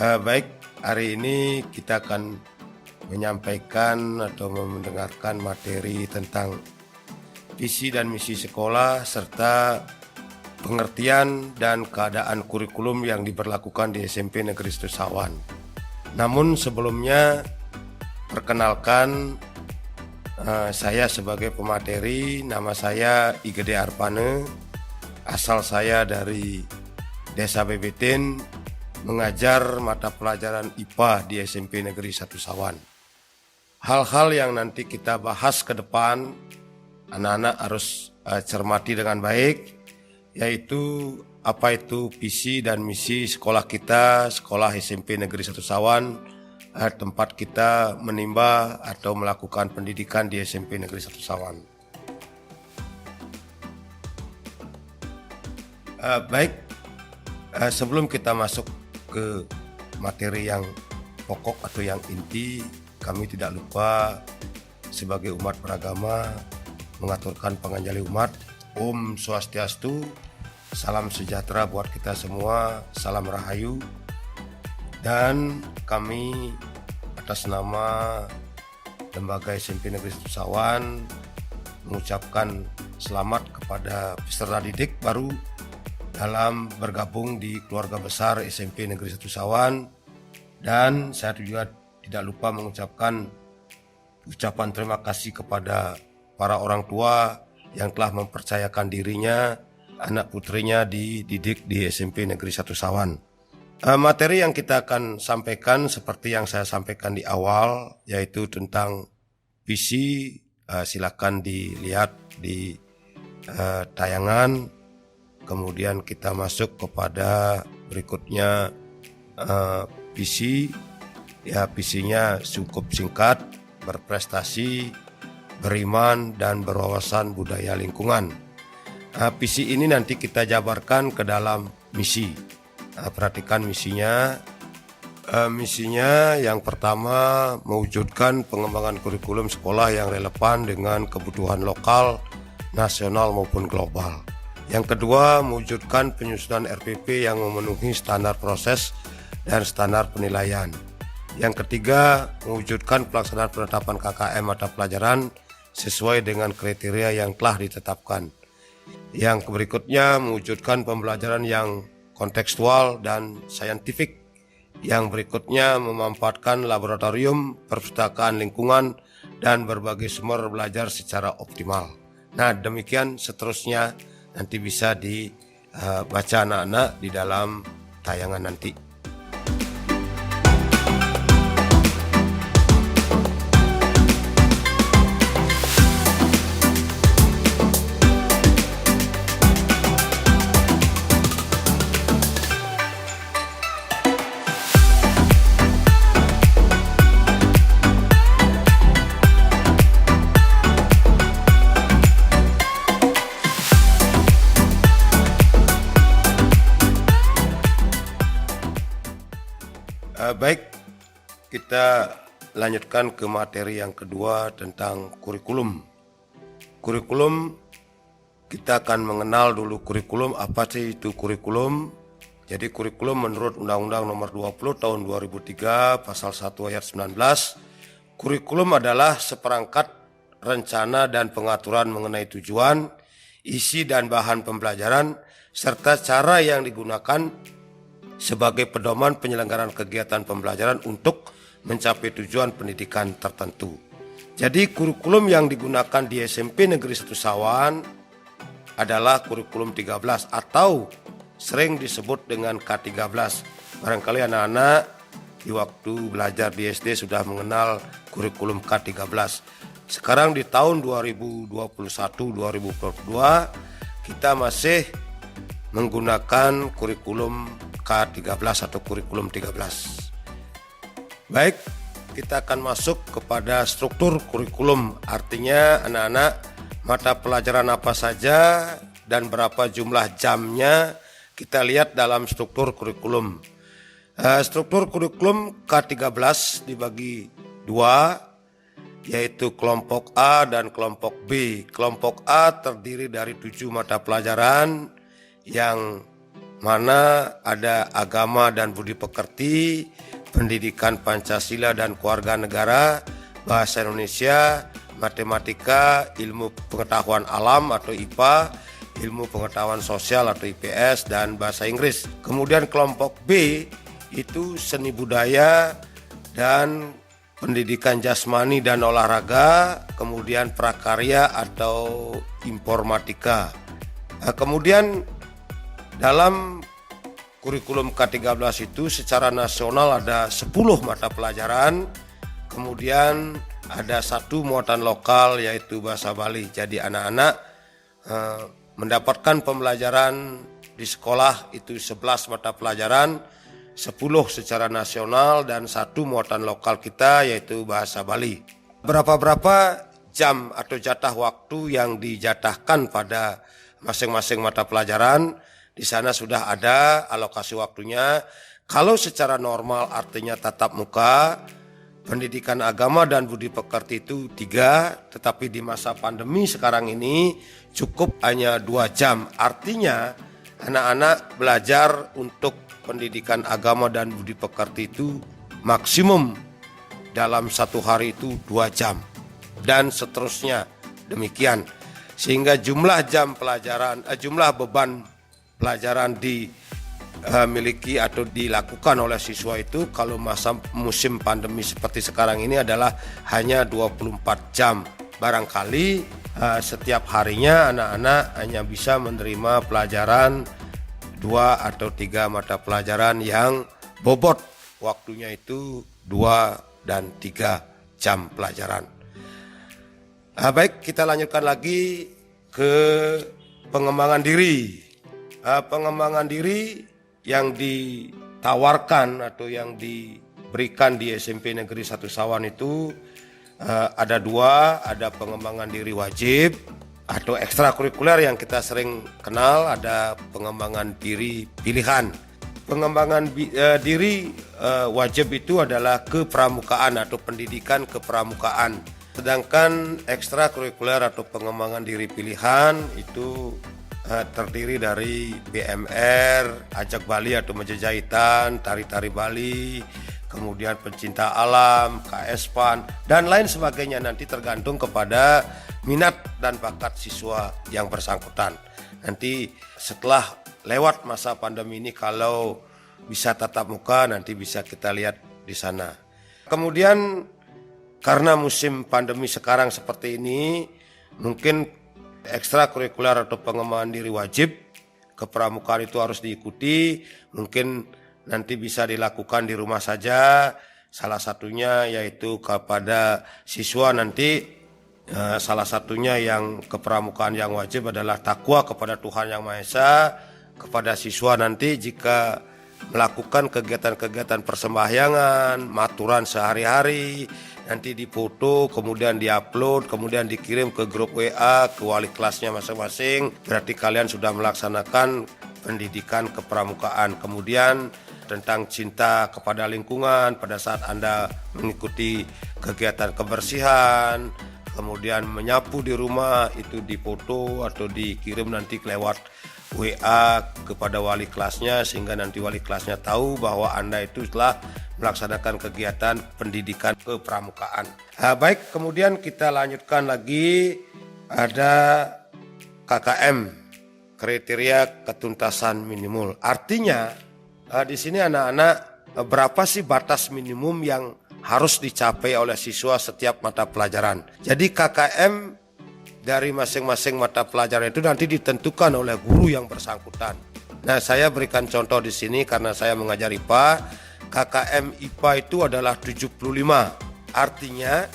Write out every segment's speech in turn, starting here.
Baik, hari ini kita akan menyampaikan atau mendengarkan materi tentang visi dan misi sekolah serta pengertian dan keadaan kurikulum yang diberlakukan di SMP Negeri Setusawan. Namun sebelumnya, perkenalkan saya sebagai pemateri, nama saya Igede Arpane, asal saya dari Desa Bebetin, mengajar mata pelajaran IPA di SMP Negeri Setusawan. Hal-hal yang nanti kita bahas ke depan, anak-anak harus cermati dengan baik, yaitu apa itu visi dan misi sekolah kita, sekolah SMP Negeri Setusawan, tempat kita menimba atau melakukan pendidikan di SMP Negeri Setusawan. Baik, sebelum kita masuk ke materi yang pokok atau yang inti, kami tidak lupa sebagai umat beragama mengaturkan panganjali umat. Om Swastiastu, salam sejahtera buat kita semua, salam rahayu. Dan kami atas nama Lembaga SMP Negeri Setusawan mengucapkan selamat kepada peserta didik baru dalam bergabung di keluarga besar SMP Negeri Setusawan, dan saya juga tidak lupa mengucapkan ucapan terima kasih kepada para orang tua yang telah mempercayakan dirinya, anak putrinya dididik di SMP Negeri Setusawan. Materi yang kita akan sampaikan seperti yang saya sampaikan di awal, yaitu tentang visi. Silakan dilihat di tayangan. Kemudian kita masuk kepada berikutnya visi. Ya, visinya cukup singkat, berprestasi, beriman, dan berwawasan budaya lingkungan. Visi ini nanti kita jabarkan ke dalam misi. Perhatikan misinya. Misinya yang pertama, mewujudkan pengembangan kurikulum sekolah yang relevan dengan kebutuhan lokal, nasional maupun global. Yang kedua, mewujudkan penyusunan RPP yang memenuhi standar proses dan standar penilaian. Yang ketiga, mewujudkan pelaksanaan penetapan KKM mata pelajaran sesuai dengan kriteria yang telah ditetapkan. Yang berikutnya, mewujudkan pembelajaran yang kontekstual dan saintifik. Yang berikutnya, memanfaatkan laboratorium, perpustakaan lingkungan, dan berbagai sumber belajar secara optimal. Nah, demikian seterusnya. Nanti bisa dibaca anak-anak di dalam tayangan nanti. Baik, kita lanjutkan ke materi yang kedua tentang kurikulum. Kurikulum, kita akan mengenal dulu kurikulum, apa sih itu kurikulum. Jadi kurikulum menurut Undang-Undang Nomor 20 Tahun 2003 Pasal 1 Ayat 19, kurikulum adalah seperangkat rencana dan pengaturan mengenai tujuan, isi dan bahan pembelajaran, serta cara yang digunakan sebagai pedoman penyelenggaraan kegiatan pembelajaran untuk mencapai tujuan pendidikan tertentu. Jadi kurikulum yang digunakan di SMP Negeri Setusawan adalah kurikulum 13 atau sering disebut dengan K13. Barangkali anak-anak di waktu belajar di SD sudah mengenal kurikulum K13. Sekarang di tahun 2021-2022 kita masih menggunakan kurikulum K13 atau kurikulum 13. Baik, kita akan masuk kepada struktur kurikulum. Artinya anak-anak, mata pelajaran apa saja dan berapa jumlah jamnya kita lihat dalam struktur kurikulum. Struktur kurikulum K13 dibagi dua, yaitu kelompok A dan kelompok B. Kelompok A terdiri dari 7 mata pelajaran yang mana ada agama dan budi pekerti, pendidikan Pancasila dan keluarga negara, bahasa Indonesia, matematika, ilmu pengetahuan alam atau IPA, ilmu pengetahuan sosial atau IPS, dan bahasa Inggris. Kemudian kelompok B itu seni budaya dan pendidikan jasmani dan olahraga, kemudian prakarya atau informatika. Kemudian dalam kurikulum K13 itu secara nasional ada 10 mata pelajaran, kemudian ada 1 muatan lokal yaitu bahasa Bali. Jadi anak-anak mendapatkan pembelajaran di sekolah itu 11 mata pelajaran, 10 secara nasional dan 1 muatan lokal kita yaitu bahasa Bali. Berapa jam atau jatah waktu yang dijatahkan pada masing-masing mata pelajaran, di sana sudah ada alokasi waktunya. Kalau secara normal artinya tatap muka, pendidikan agama dan budi pekerti itu 3, tetapi di masa pandemi sekarang ini cukup hanya 2 jam. Artinya anak-anak belajar untuk pendidikan agama dan budi pekerti itu maksimum dalam 1 hari itu 2 jam dan seterusnya demikian, sehingga jumlah jam pelajaran, jumlah beban pelajaran dimiliki atau dilakukan oleh siswa itu kalau masa musim pandemi seperti sekarang ini adalah hanya 24 jam. Barangkali setiap harinya anak-anak hanya bisa menerima pelajaran 2 atau 3 mata pelajaran yang bobot waktunya itu 2 dan 3 jam pelajaran. Baik, kita lanjutkan lagi ke pengembangan diri. Pengembangan diri yang ditawarkan atau yang diberikan di SMP Negeri 1 Sawan itu ada 2, ada pengembangan diri wajib atau ekstrakurikuler yang kita sering kenal, ada pengembangan diri pilihan. Pengembangan diri wajib itu adalah kepramukaan atau pendidikan kepramukaan. Sedangkan ekstrakurikuler atau pengembangan diri pilihan itu terdiri dari BMR, Ajak Bali atau Menjajahitan, Tari-Tari Bali, kemudian pencinta alam, KS-PAN, dan lain sebagainya. Nanti tergantung kepada minat dan bakat siswa yang bersangkutan. Nanti setelah lewat masa pandemi ini, kalau bisa tatap muka, nanti bisa kita lihat di sana. Kemudian karena musim pandemi sekarang seperti ini, mungkin ekstrakurikuler atau pengembangan diri wajib kepramukaan itu harus diikuti. Mungkin nanti bisa dilakukan di rumah saja. Salah satunya yaitu kepada siswa nanti salah satunya yang kepramukaan yang wajib adalah takwa kepada Tuhan Yang Maha Esa. Kepada siswa nanti jika melakukan kegiatan-kegiatan persembahyangan, maturan sehari-hari, nanti difoto, kemudian diupload, kemudian dikirim ke grup WA, ke wali kelasnya masing-masing. Berarti kalian sudah melaksanakan pendidikan kepramukaan. Kemudian tentang cinta kepada lingkungan pada saat Anda mengikuti kegiatan kebersihan, kemudian menyapu di rumah, itu difoto atau dikirim nanti lewat WA kepada wali kelasnya, sehingga nanti wali kelasnya tahu bahwa Anda itu telah melaksanakan kegiatan pendidikan kepramukaan. Baik, kemudian kita lanjutkan lagi, ada KKM, kriteria ketuntasan minimum. Artinya di sini anak-anak, berapa sih batas minimum yang harus dicapai oleh siswa setiap mata pelajaran. Jadi KKM dari masing-masing mata pelajaran itu nanti ditentukan oleh guru yang bersangkutan. Nah, saya berikan contoh di sini karena saya mengajar IPA. KKM IPA itu adalah 75. Artinya,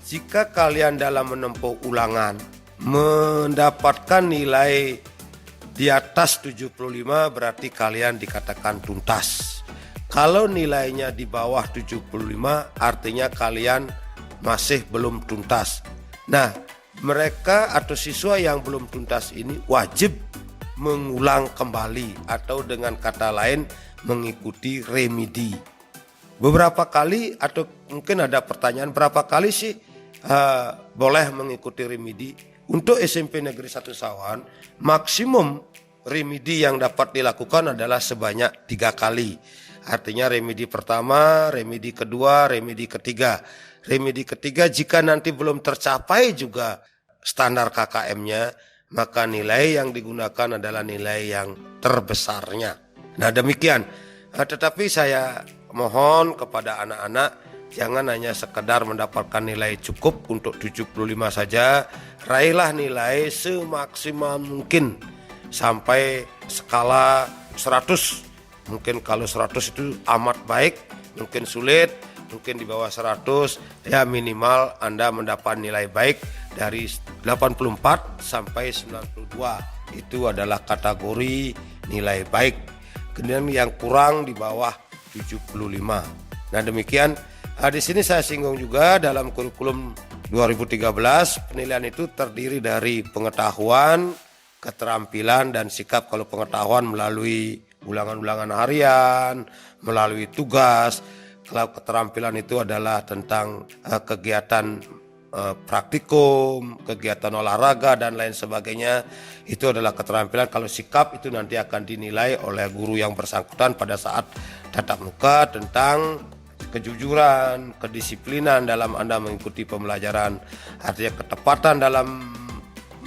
jika kalian dalam menempuh ulangan mendapatkan nilai di atas 75, berarti kalian dikatakan tuntas. Kalau nilainya di bawah 75, artinya kalian masih belum tuntas. Nah, mereka atau siswa yang belum tuntas ini wajib mengulang kembali atau dengan kata lain mengikuti remedi. Beberapa kali atau mungkin ada pertanyaan, berapa kali sih boleh mengikuti remedi? Untuk SMP Negeri 1 Sawan maksimum remedi yang dapat dilakukan adalah sebanyak 3 kali. Artinya remedi pertama, remedi kedua, remedi ketiga. Remedi ketiga jika nanti belum tercapai juga standar KKM-nya, maka nilai yang digunakan adalah nilai yang terbesarnya. Nah demikian. Tetapi saya mohon kepada anak-anak, jangan hanya sekedar mendapatkan nilai cukup untuk 75 saja. Raihlah nilai semaksimal mungkin sampai skala 100. Mungkin kalau 100 itu amat baik, mungkin sulit, mungkin di bawah 100, ya minimal Anda mendapat nilai baik dari 84 sampai 92. Itu adalah kategori nilai baik. Kemudian yang kurang di bawah 75. Nah demikian. Di sini saya singgung juga dalam kurikulum 2013 penilaian itu terdiri dari pengetahuan, keterampilan dan sikap. Kalau pengetahuan melalui ulangan-ulangan harian, melalui tugas. Kalau keterampilan itu adalah tentang kegiatan praktikum, kegiatan olahraga dan lain sebagainya. Itu adalah keterampilan. Kalau sikap itu nanti akan dinilai oleh guru yang bersangkutan pada saat tatap muka tentang kejujuran, kedisiplinan dalam Anda mengikuti pembelajaran, artinya ketepatan dalam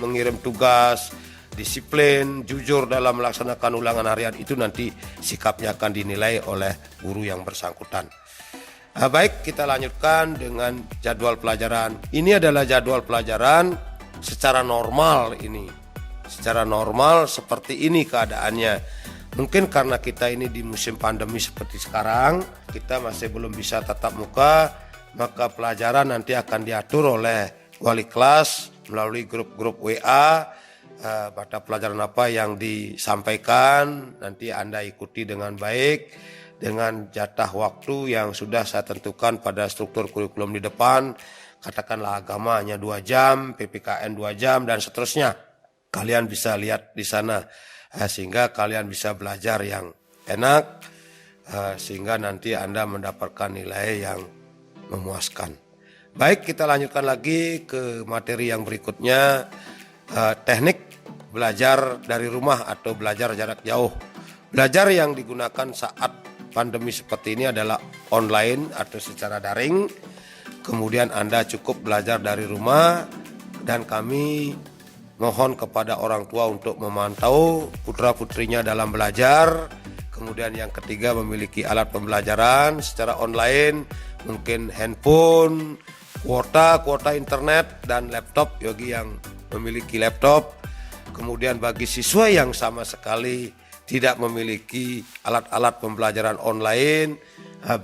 mengirim tugas, disiplin, jujur dalam melaksanakan ulangan harian, itu nanti sikapnya akan dinilai oleh guru yang bersangkutan. Baik, kita lanjutkan dengan jadwal pelajaran. Ini adalah jadwal pelajaran secara normal ini. Secara normal seperti ini keadaannya. Mungkin karena kita ini di musim pandemi seperti sekarang, kita masih belum bisa tatap muka, maka pelajaran nanti akan diatur oleh wali kelas melalui grup-grup WA. Mata pelajaran apa yang disampaikan, nanti Anda ikuti dengan baik, dengan jatah waktu yang sudah saya tentukan pada struktur kurikulum di depan. Katakanlah agama hanya 2 jam, PPKN 2 jam, dan seterusnya. Kalian bisa lihat di sana. Sehingga kalian bisa belajar yang enak, sehingga nanti Anda mendapatkan nilai yang memuaskan. Baik, kita lanjutkan lagi ke materi yang berikutnya, teknik belajar dari rumah atau belajar jarak jauh. Belajar yang digunakan saat pandemi seperti ini adalah online atau secara daring. Kemudian Anda cukup belajar dari rumah, dan kami mohon kepada orang tua untuk memantau putra-putrinya dalam belajar. Kemudian yang ketiga, memiliki alat pembelajaran secara online, mungkin handphone, kuota internet, dan laptop bagi yang memiliki laptop. Kemudian bagi siswa yang sama sekali tidak memiliki alat-alat pembelajaran online,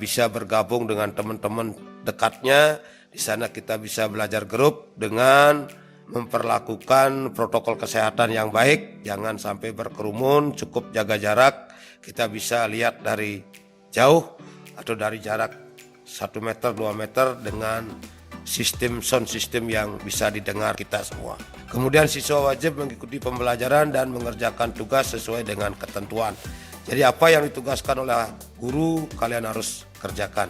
bisa bergabung dengan teman-teman dekatnya. Di sana kita bisa belajar grup dengan memperlakukan protokol kesehatan yang baik, jangan sampai berkerumun, cukup jaga jarak. Kita bisa lihat dari jauh atau dari jarak 1 meter, 2 meter dengan sistem sound system yang bisa didengar kita semua. Kemudian siswa wajib mengikuti pembelajaran dan mengerjakan tugas sesuai dengan ketentuan. Jadi apa yang ditugaskan oleh guru kalian harus kerjakan.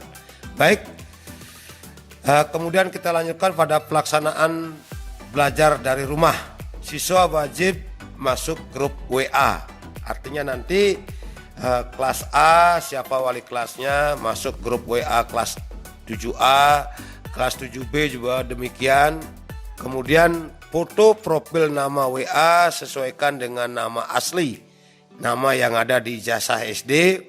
Baik, kemudian kita lanjutkan pada pelaksanaan belajar dari rumah. Siswa wajib masuk grup WA. Artinya nanti kelas A, siapa wali kelasnya, masuk grup WA kelas 7A, kelas 7B juga demikian. Kemudian foto profil nama WA sesuaikan dengan nama asli, nama yang ada di ijazah SD,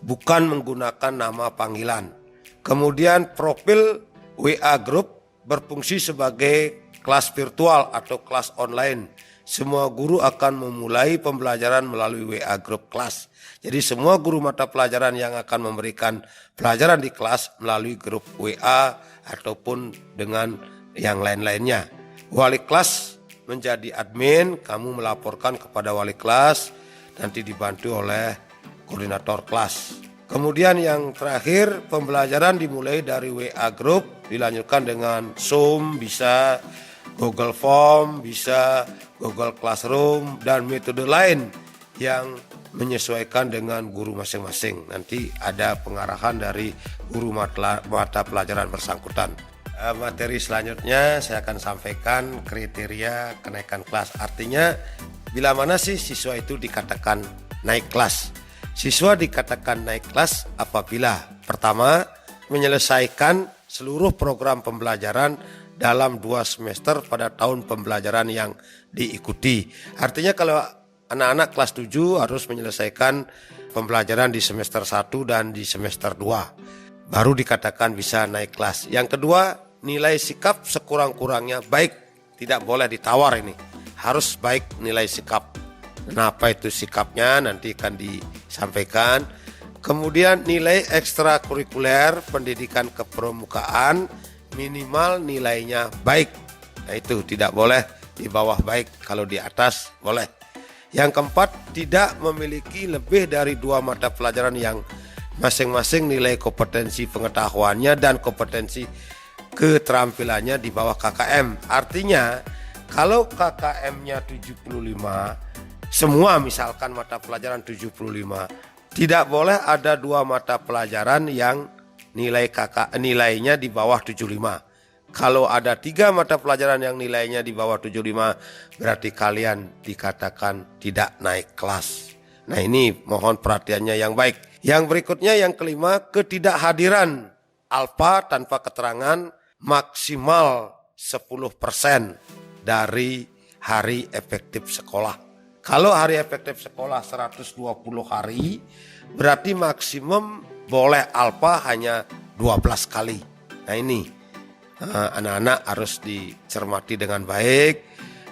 bukan menggunakan nama panggilan. Kemudian profil WA grup berfungsi sebagai kelas virtual atau kelas online. Semua guru akan memulai pembelajaran melalui WA grup kelas. Jadi semua guru mata pelajaran yang akan memberikan pelajaran di kelas melalui grup WA ataupun dengan yang lain-lainnya. Wali kelas menjadi admin, kamu melaporkan kepada wali kelas, nanti dibantu oleh koordinator kelas. Kemudian yang terakhir, pembelajaran dimulai dari WA grup, dilanjutkan dengan Zoom, bisa Google Form, bisa Google Classroom, dan metode lain yang menyesuaikan dengan guru masing-masing. Nanti ada pengarahan dari guru mata pelajaran bersangkutan. Materi selanjutnya saya akan sampaikan kriteria kenaikan kelas. Artinya bila mana sih siswa itu dikatakan naik kelas? Siswa dikatakan naik kelas apabila pertama, menyelesaikan seluruh program pembelajaran dalam 2 semester pada tahun pembelajaran yang diikuti. Artinya kalau anak-anak kelas 7 harus menyelesaikan pembelajaran di semester 1 dan di semester 2. Baru dikatakan bisa naik kelas. Yang kedua, nilai sikap sekurang-kurangnya baik. Tidak boleh ditawar ini. Harus baik nilai sikap. Kenapa itu sikapnya nanti akan disampaikan. Kemudian nilai ekstrakurikuler pendidikan kepramukaan minimal nilainya baik. Nah itu tidak boleh di bawah baik, kalau di atas boleh. Yang keempat, tidak memiliki lebih dari 2 mata pelajaran yang masing-masing nilai kompetensi pengetahuannya dan kompetensi keterampilannya di bawah KKM. Artinya kalau KKM-nya 75, semua misalkan mata pelajaran 75, tidak boleh ada 2 mata pelajaran yang nilainya di bawah 75. Kalau ada 3 mata pelajaran yang nilainya di bawah 75, berarti kalian dikatakan tidak naik kelas. Nah ini mohon perhatiannya yang baik. Yang berikutnya yang kelima, ketidakhadiran alfa tanpa keterangan maksimal 10% dari hari efektif sekolah. Kalau hari efektif sekolah 120 hari, berarti maksimum boleh alfa hanya 12 kali. Nah ini anak-anak harus dicermati dengan baik.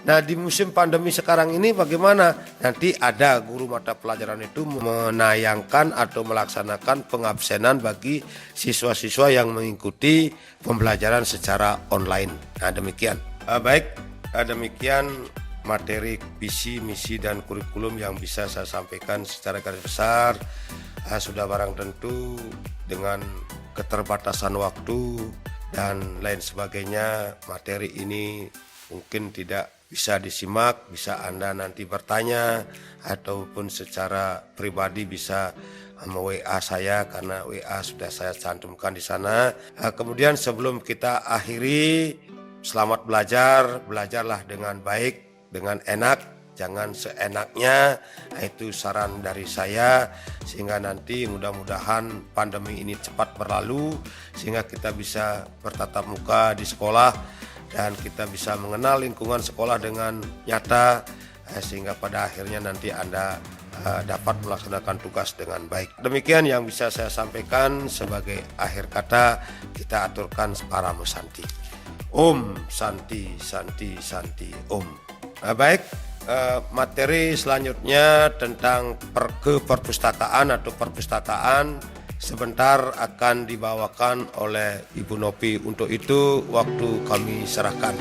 Nah di musim pandemi sekarang ini bagaimana? Nanti ada guru mata pelajaran itu menayangkan atau melaksanakan pengabsenan bagi siswa-siswa yang mengikuti pembelajaran secara online. Nah demikian. Baik, demikian materi visi, misi, dan kurikulum yang bisa saya sampaikan secara garis besar. Sudah barang tentu dengan keterbatasan waktu dan lain sebagainya, materi ini mungkin tidak bisa disimak, bisa Anda nanti bertanya ataupun secara pribadi bisa WA saya karena WA sudah saya cantumkan di sana. Kemudian sebelum kita akhiri, selamat belajar, belajarlah dengan baik, dengan enak. Jangan seenaknya, itu saran dari saya, sehingga nanti mudah-mudahan pandemi ini cepat berlalu, sehingga kita bisa bertatap muka di sekolah, dan kita bisa mengenal lingkungan sekolah dengan nyata, sehingga pada akhirnya nanti Anda dapat melaksanakan tugas dengan baik. Demikian yang bisa saya sampaikan. Sebagai akhir kata, kita aturkan para Santi. Om Santi, Santi, Santi, Om. Baik. Materi selanjutnya tentang perpustakaan atau perpustakaan sebentar akan dibawakan oleh Ibu Nopi. Untuk itu waktu kami serahkan.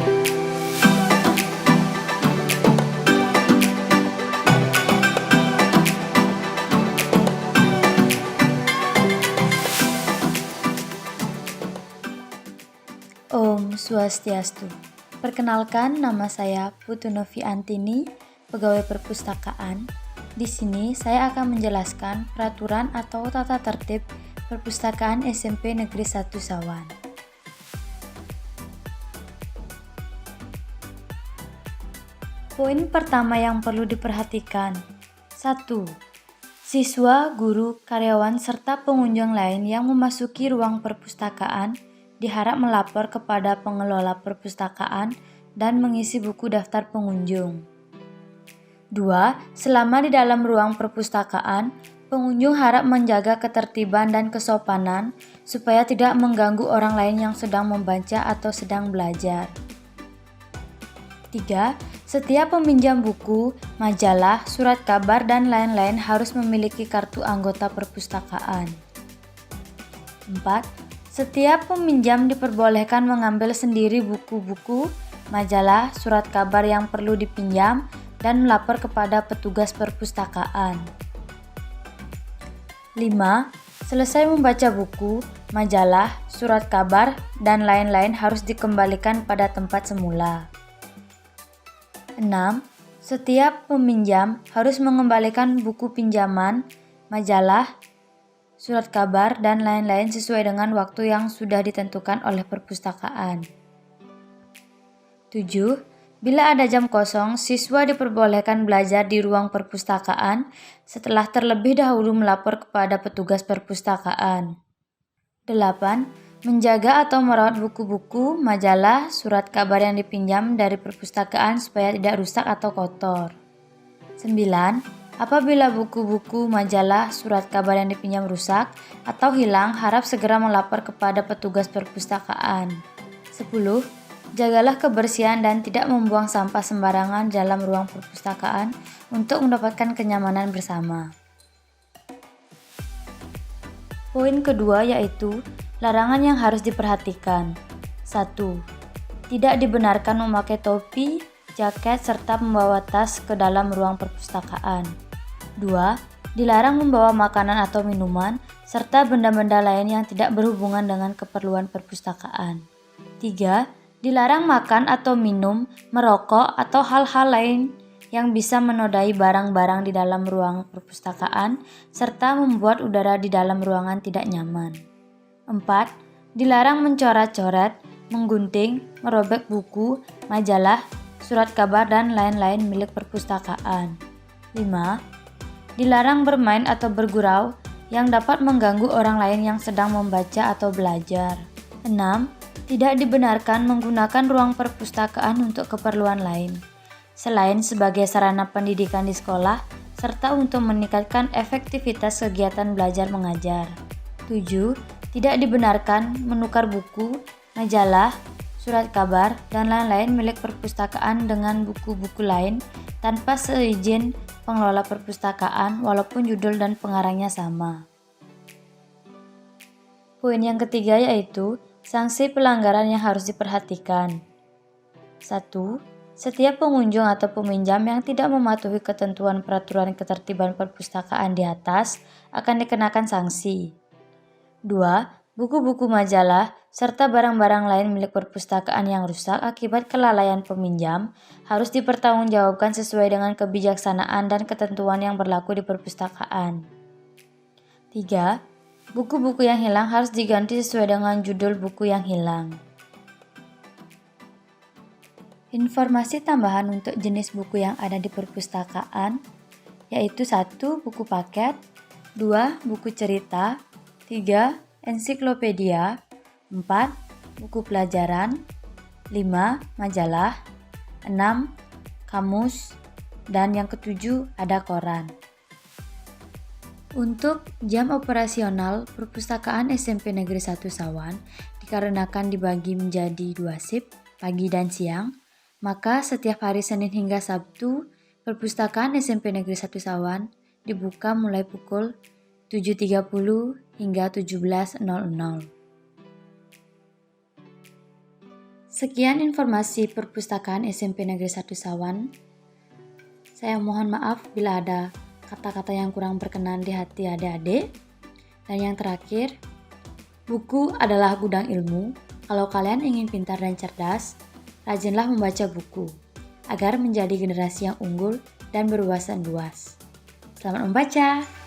Om Swastiastu. Perkenalkan, nama saya Putu Novi Antini, pegawai perpustakaan. Di sini saya akan menjelaskan peraturan atau tata tertib perpustakaan SMP Negeri 1 Sawan. Poin pertama yang perlu diperhatikan. 1. Siswa, guru, karyawan, serta pengunjung lain yang memasuki ruang perpustakaan diharap melapor kepada pengelola perpustakaan dan mengisi buku daftar pengunjung. 2. Selama di dalam ruang perpustakaan, pengunjung harap menjaga ketertiban dan kesopanan supaya tidak mengganggu orang lain yang sedang membaca atau sedang belajar. 3. Setiap peminjam buku, majalah, surat kabar, dan lain-lain harus memiliki kartu anggota perpustakaan. 4. Setiap peminjam diperbolehkan mengambil sendiri buku-buku, majalah, surat kabar yang perlu dipinjam, dan melapor kepada petugas perpustakaan. 5. Selesai membaca buku, majalah, surat kabar, dan lain-lain harus dikembalikan pada tempat semula. 6. Setiap peminjam harus mengembalikan buku pinjaman, majalah, surat kabar, dan lain-lain sesuai dengan waktu yang sudah ditentukan oleh perpustakaan. 7. Bila ada jam kosong, siswa diperbolehkan belajar di ruang perpustakaan setelah terlebih dahulu melapor kepada petugas perpustakaan. 8. Menjaga atau merawat buku-buku, majalah, surat kabar yang dipinjam dari perpustakaan supaya tidak rusak atau kotor. 9. Apabila buku-buku, majalah, surat kabar yang dipinjam rusak atau hilang, harap segera melapor kepada petugas perpustakaan. 10. Jagalah kebersihan dan tidak membuang sampah sembarangan dalam ruang perpustakaan untuk mendapatkan kenyamanan bersama. Poin kedua yaitu larangan yang harus diperhatikan. 1. Tidak dibenarkan memakai topi, jaket, serta membawa tas ke dalam ruang perpustakaan. 2. Dilarang membawa makanan atau minuman, serta benda-benda lain yang tidak berhubungan dengan keperluan perpustakaan. 3. Dilarang makan atau minum, merokok, atau hal-hal lain yang bisa menodai barang-barang di dalam ruang perpustakaan, serta membuat udara di dalam ruangan tidak nyaman. 4. Dilarang mencoret-coret, menggunting, merobek buku, majalah, surat kabar, dan lain-lain milik perpustakaan. 5. Dilarang bermain atau bergurau yang dapat mengganggu orang lain yang sedang membaca atau belajar. 6. Tidak dibenarkan menggunakan ruang perpustakaan untuk keperluan lain, selain sebagai sarana pendidikan di sekolah, serta untuk meningkatkan efektivitas kegiatan belajar mengajar. 7. Tidak dibenarkan menukar buku, majalah, surat kabar, dan lain-lain milik perpustakaan dengan buku-buku lain tanpa seizin pengelola perpustakaan walaupun judul dan pengarangnya sama. Poin yang ketiga yaitu sanksi pelanggaran yang harus diperhatikan. 1. Setiap pengunjung atau peminjam yang tidak mematuhi ketentuan peraturan ketertiban perpustakaan di atas akan dikenakan sanksi. 2. Buku-buku majalah serta barang-barang lain milik perpustakaan yang rusak akibat kelalaian peminjam harus dipertanggungjawabkan sesuai dengan kebijaksanaan dan ketentuan yang berlaku di perpustakaan. 3. Buku-buku yang hilang harus diganti sesuai dengan judul buku yang hilang. Informasi tambahan untuk jenis buku yang ada di perpustakaan yaitu 1. Buku paket, 2. Buku cerita, 3. Ensiklopedia, 4. Buku pelajaran, 5. Majalah, 6. Kamus, dan yang ketujuh ada koran. Untuk jam operasional perpustakaan SMP Negeri 1 Sawan dikarenakan dibagi menjadi 2 shift, pagi dan siang, maka setiap hari Senin hingga Sabtu, perpustakaan SMP Negeri 1 Sawan dibuka mulai pukul 7.30 hingga 17.00. Sekian informasi perpustakaan SMP Negeri 1 Sawan. Saya mohon maaf bila ada kata-kata yang kurang berkenan di hati adik-adik. Dan yang terakhir, buku adalah gudang ilmu. Kalau kalian ingin pintar dan cerdas, rajinlah membaca buku agar menjadi generasi yang unggul dan berwawasan luas. Selamat membaca!